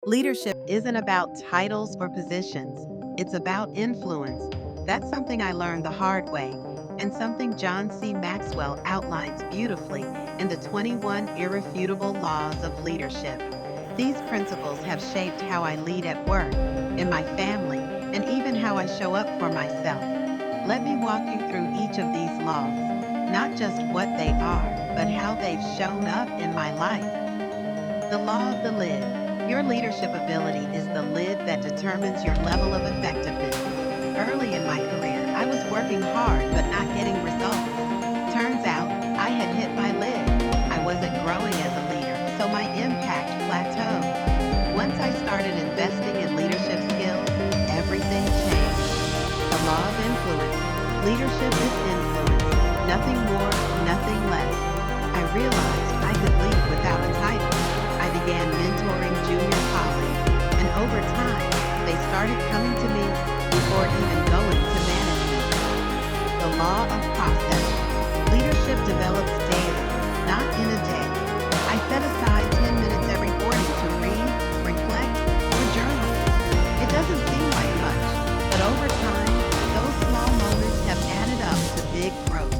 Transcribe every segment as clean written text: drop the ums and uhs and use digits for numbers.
Leadership isn't about titles or positions, it's about influence. That's something I learned the hard way, and something John C. Maxwell outlines beautifully in the 21 Irrefutable Laws of Leadership. These principles have shaped how I lead at work, in my family, and even how I show up for myself. Let me walk you through each of these laws, not just what they are, but how they've shown up in my life. The law of the lid. Your leadership ability is the lid that determines your level of effectiveness. Early in my career, I was working hard but not getting results. Turns out, I had hit my lid. I wasn't growing as a leader, so my impact plateaued. Once I started investing in leadership skills, everything changed. The law of influence. Leadership is influence. Nothing more, nothing less. I realized I could lead without a title. I began mentoring junior colleagues, and over time, they started coming to me before even going to management. The law of process. Leadership develops daily, not in a day. I set aside 10 minutes every morning to read, reflect, or journal. It doesn't seem like much, but over time, those small moments have added up to big growth.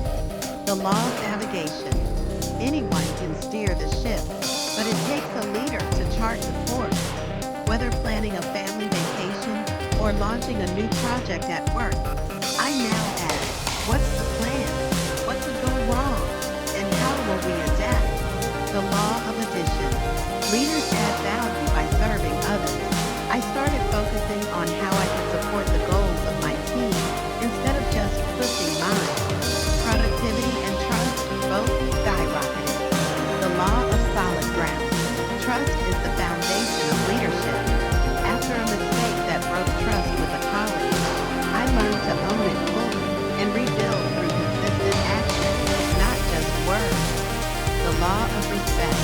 The law of navigation. Anyone can steer the ship, but it takes a leader to chart the course. Whether planning a family vacation or launching a new project at work, I now ask, what's the plan? What could go wrong? And how will we adapt? The law of addition. Leaders add value by serving others. I started focusing on how I could support the goals of my team instead of just pushing mine. Productivity and trust both skyrocketed. The law of solid ground. Trust is the foundation of leadership. After a mistake that broke trust with a colleague, I learned to own it fully and rebuild through consistent action, not just words. The law of respect.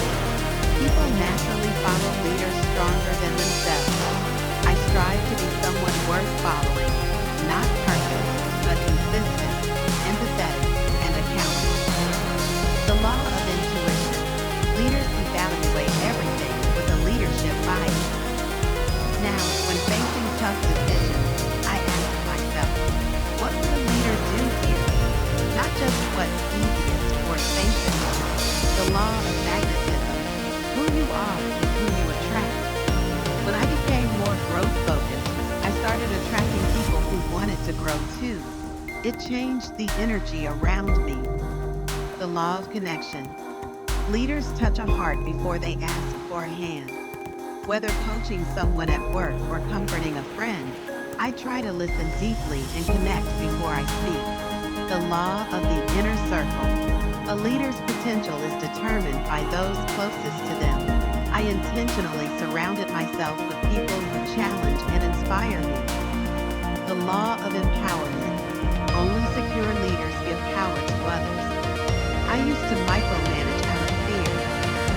People naturally follow leaders stronger than themselves. I strive to be someone worth following, not perfect, but consistent, empathetic, and accountable. The law of intuition. Leaders evaluate everything with a leadership bias. Now, when facing tough decisions, I ask myself, what would a leader do here? Not just what's easiest or safest. The law of magnetism. Who you are is who you attract. When I became more growth focused, I started attracting people who wanted to grow too. It changed the energy around me. The law of connection. Leaders touch a heart before they ask for a hand. Whether coaching someone at work or comforting a friend, I try to listen deeply and connect before I speak. The law of the inner circle. A leader's potential is determined by those closest to them. I intentionally surrounded myself with people who challenge and inspire me. The law of empowerment. Only secure leaders give power to others. I used to micromanage out of fear.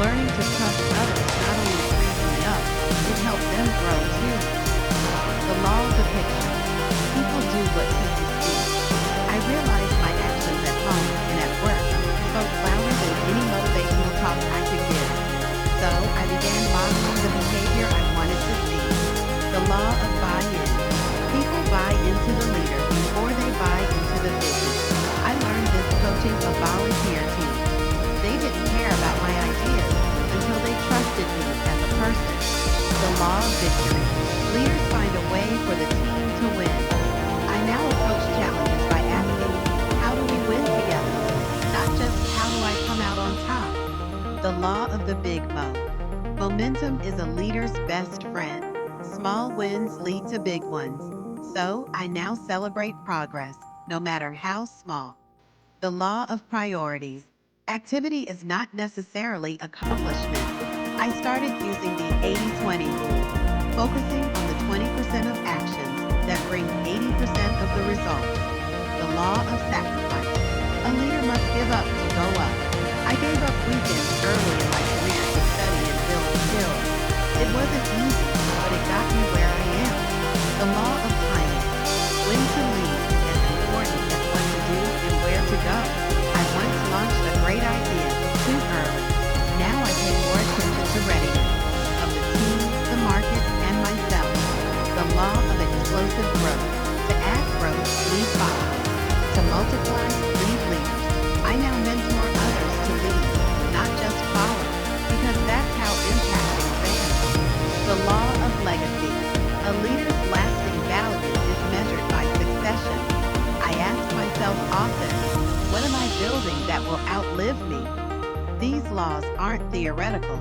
Learning to trust others not only freed me up, it helped them grow too. The law of the picture. People do what people see. I realized my actions at home and at work spoke louder than any motivational talk I could give. So I began modeling the behavior I wanted to see. The law of buy-in. People buy into the leader before they buy into the vision. I learned this coaching a volunteer team. They didn't care about my ideas until they trusted me as a person. The law of victory. Leaders find a way for the team to win. I now approach challenges by asking, how do we win together? Not just how do I come out on top? The law of the big mo. Momentum is a leader's best friend. Small wins lead to big ones. So I now celebrate progress, no matter how small. The law of priorities. Activity is not necessarily accomplishment. I started using the 80-20 rule, focusing on the 20% of actions that bring 80% of the results. The law of sacrifice. A leader must give up to go up. I gave up weekends early in my career to study and build skills. It wasn't easy, but it got me where I am. The law of timing. When to lead is as important as what to do and where to go. I once launched a great idea too early. Now I pay more attention to readiness of the team, the market, that will outlive me. These laws aren't theoretical,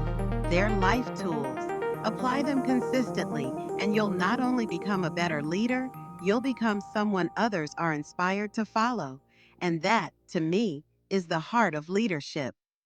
they're life tools. Apply them consistently, and you'll not only become a better leader, you'll become someone others are inspired to follow. And that, to me, is the heart of leadership.